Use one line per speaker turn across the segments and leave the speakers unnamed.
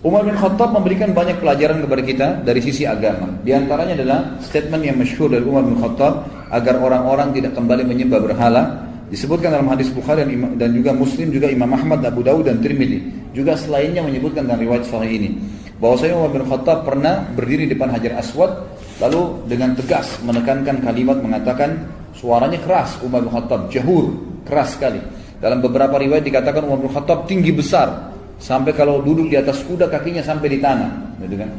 Umar bin Khattab memberikan banyak pelajaran kepada kita dari sisi agama. Di antaranya adalah statement yang masyhur dari Umar bin Khattab agar orang-orang tidak kembali menyembah berhala. Disebutkan dalam hadis Bukhari dan juga Muslim, juga Imam Ahmad, Abu Dawud dan Tirmidzi. Juga selainnya menyebutkan dalam riwayat sahih ini bahwasanya Umar bin Khattab pernah berdiri di depan Hajar Aswad lalu dengan tegas menekankan kalimat, mengatakan, suaranya keras Umar bin Khattab, jahur, keras sekali. Dalam beberapa riwayat dikatakan Umar bin Khattab tinggi besar, sampai kalau duduk di atas kuda kakinya sampai di tanah, gitu kan.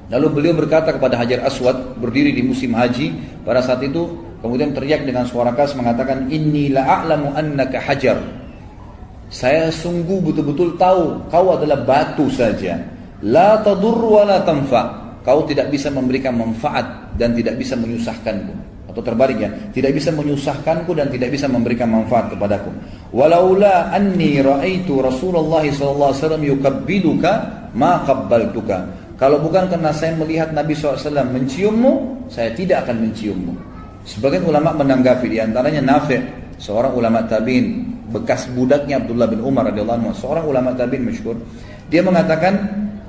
Lalu beliau berkata kepada Hajar Aswad, berdiri di musim haji pada saat itu, kemudian teriak dengan suara keras mengatakan, inni la'a'lamu annaka hajar. Saya sungguh betul-betul tahu kau adalah batu saja. La tadur wa la tanfa. Kau tidak bisa memberikan manfaat dan tidak bisa menyusahkanku. Atau terbaliknya, tidak bisa menyusahkanku dan tidak bisa memberikan manfaat kepadaku. Walaula anni ra'aitu Rasulullah sallallahu alaihi wasallam yukabbiduka ma qabbaltuka. Kalau bukan karena saya melihat Nabi SAW menciummu, saya tidak akan menciummu. Sebagian ulama menanggapi, di antaranya Nafi', seorang ulama tabi'in, bekas budaknya Abdullah bin Umar radhiyallahu anhu, seorang ulama tabi'in masyhur. Dia mengatakan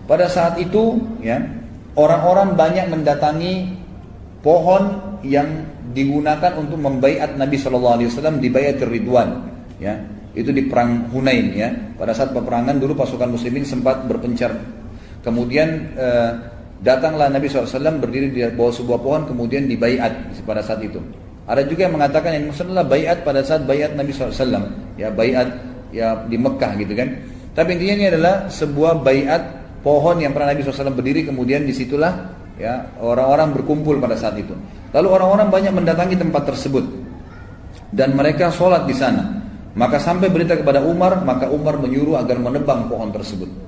pada saat itu, ya, orang-orang banyak mendatangi pohon yang digunakan untuk membaiat Nabi SAW di Baiatur Ridwan, ya. Itu di perang Hunain, ya. Pada saat peperangan dulu pasukan muslimin sempat berpencar. Kemudian datanglah Nabi SAW berdiri di bawah sebuah pohon, kemudian dibaiat pada saat itu. Ada juga yang mengatakan yang maksudnya baiat pada saat baiat Nabi SAW, ya, baiat ya di Mekah gitu kan. Tapi intinya ini adalah sebuah baiat pohon yang pernah Nabi SAW berdiri, kemudian disitulah, ya, orang-orang berkumpul pada saat itu. Lalu orang-orang banyak mendatangi tempat tersebut dan mereka sholat di sana. Maka sampai berita kepada Umar, maka Umar menyuruh agar menebang pohon tersebut.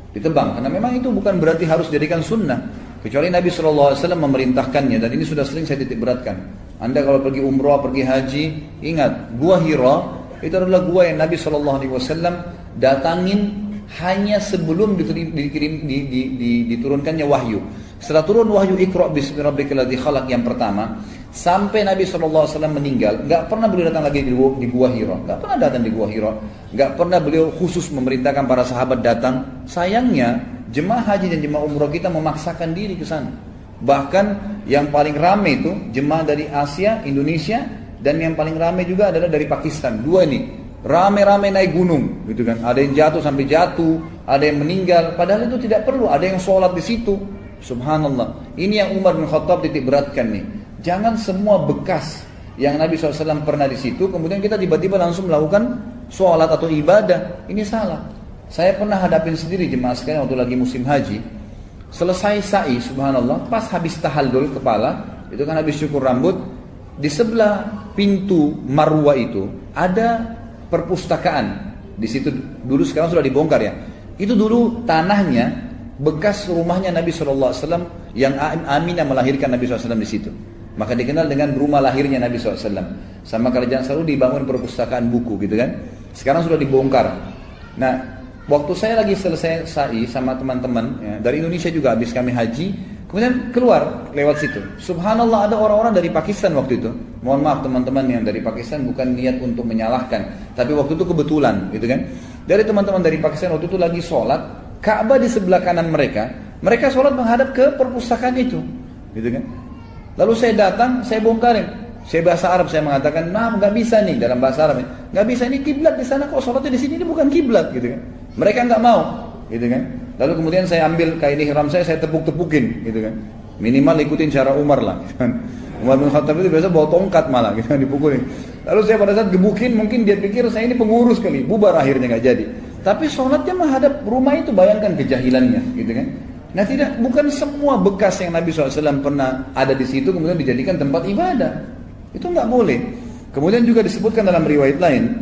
Ditebang, karena memang itu bukan berarti harus jadikan sunnah, kecuali Nabi SAW memerintahkannya. Dan ini sudah sering saya titik beratkan. Anda kalau pergi umrah, pergi haji, ingat, Gua Hira itu adalah gua yang Nabi SAW datangin hanya sebelum diturunkannya wahyu. Setelah turun wahyu Iqra bismi rabbikal ladzi khalaq yang pertama, sampai Nabi SAW meninggal, nggak pernah beliau datang lagi di Gua Hira, nggak pernah datang di Gua Hira, nggak pernah beliau khusus memerintahkan para sahabat datang. Sayangnya jemaah haji dan jemaah umrah kita memaksakan diri ke sana. Bahkan yang paling ramai itu jemaah dari Asia, Indonesia, dan yang paling ramai juga adalah dari Pakistan. Dua ini rame-rame naik gunung, gitu kan. Ada yang jatuh sampai jatuh, ada yang meninggal. Padahal itu tidak perlu. Ada yang sholat di situ. Subhanallah. Ini yang Umar bin Khattab titik beratkan nih. Jangan semua bekas yang Nabi SAW pernah di situ, kemudian kita tiba-tiba langsung melakukan sholat atau ibadah. Ini salah. Saya pernah hadapin sendiri jemaah sekalian waktu lagi musim haji. Selesai sa'i, subhanallah, pas habis tahallul kepala, itu kan habis cukur rambut, di sebelah pintu Marwah itu ada perpustakaan. Di situ dulu, sekarang sudah dibongkar ya. Itu dulu tanahnya bekas rumahnya Nabi SAW yang Aminah melahirkan Nabi SAW di situ. Maka dikenal dengan rumah lahirnya Nabi SAW. Sama kerajaan Saudi dibangun perpustakaan buku gitu kan. Sekarang sudah dibongkar. Nah, waktu saya lagi selesai sa'i sama teman-teman ya, dari Indonesia juga habis kami haji, kemudian keluar lewat situ. Subhanallah, ada orang-orang dari Pakistan waktu itu. Mohon maaf teman-teman yang dari Pakistan, bukan niat untuk menyalahkan, tapi waktu itu kebetulan gitu kan. Dari teman-teman dari Pakistan waktu itu lagi sholat, Ka'bah di sebelah kanan mereka. Mereka sholat menghadap ke perpustakaan itu, gitu kan. Lalu saya datang, saya bongkarin. Saya bahasa Arab, saya mengatakan, nah nggak bisa nih dalam bahasa Arab. Nggak bisa, ini kiblat di sana kok sholatnya di sini, ini bukan kiblat, gitu kan. Mereka nggak mau, gitu kan. Lalu kemudian saya ambil kain ihram saya tepuk-tepukin, gitu kan. Minimal ikutin cara Umar lah, gitu kan. Umar bin Khattab itu biasa bawa tongkat malah, gitu kan, dipukulin. Lalu saya pada saat gebukin, mungkin dia pikir saya ini pengurus kali, bubar akhirnya nggak jadi. Tapi sholatnya menghadap rumah itu, bayangkan kejahilannya, gitu kan. Nah tidak, bukan semua bekas yang Nabi SAW pernah ada di situ kemudian dijadikan tempat ibadah. Itu nggak boleh. Kemudian juga disebutkan dalam riwayat lain,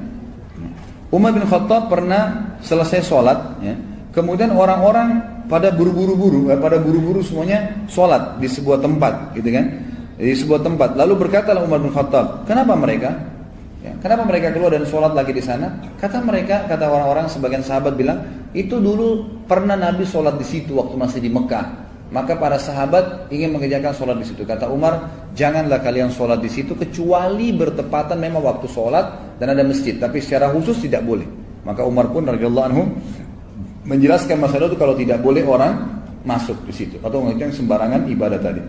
Umar bin Khattab pernah selesai sholat, ya, kemudian orang-orang pada buru-buru semuanya sholat di sebuah tempat, gitu kan, di sebuah tempat. Lalu berkatalah Umar bin Khattab, kenapa mereka? Ya, kenapa mereka keluar dan sholat lagi di sana? Kata orang-orang, sebagian sahabat bilang, itu dulu pernah Nabi sholat di situ waktu masih di Mekah. Maka para sahabat ingin mengerjakan sholat di situ. Kata Umar, janganlah kalian sholat di situ kecuali bertepatan memang waktu sholat dan ada masjid. Tapi secara khusus tidak boleh. Maka Umar pun radhiyallahu anhu menjelaskan masalah itu kalau tidak boleh orang masuk di situ atau mengerjakan sembarangan ibadah tadi.